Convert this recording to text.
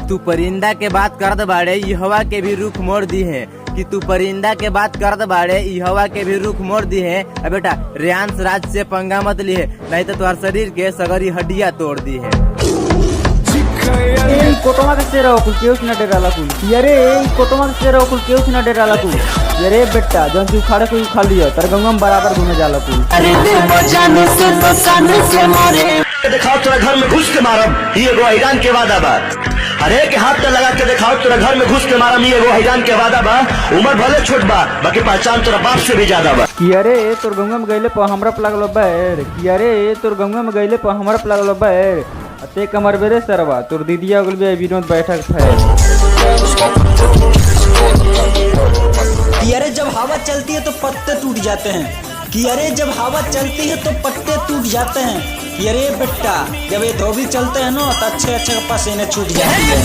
तू परिंदा के बात करत बाड़े ई हवा के भी रुख मोड़ दी है। कि तू परिंदा के बात करत बाड़े ई हवा के भी रुख मोड़ दी है। अब बेटा रेयांश राज से पंगा मत ली है, नहीं तो तुम्हारे शरीर के सगरी हड्डियां तोड़ दी है। कोटमा के तेरा कुल केहू न डराला कुल यारे कोटमा के तेरा कुल केहू न डराला कुल यारे बेटा जौन तू उखाड़े को खा लियो तर गंगा में बराबर घूमे जाला कुल। अरे बजाने से बसाने से मारे दिखाओ तोरा घर में घुस के मारब ये एगो हैरान के वादा बा। अरे के हाथ पे लगा के दिखाओ तोरा घर में घुस के मारब ये एगो हैरान के वादा बा। उम्र भले छोट बा बाकी पहचान तोरा बाप से भी ज्यादा बा। कि अरे तोर गंगा में गइले पर हमरा पे लागलो बैर कि अरे तोर गंगा में गइले पर हमरा पे लागलो बैर ते कमर बेरे सरवा तोर दीदिया गुल बे विनोद बैठक है। कि अरे जब हवा चलती है तो पत्ते टूट जाते हैं। कि अरे जब हवा चलती है तो पत्ते टूट जाते हैं। कि अरे बेटा जब ये धोबी चलते हैं ना तो अच्छे अच्छे पसीने छूट जाते हैं।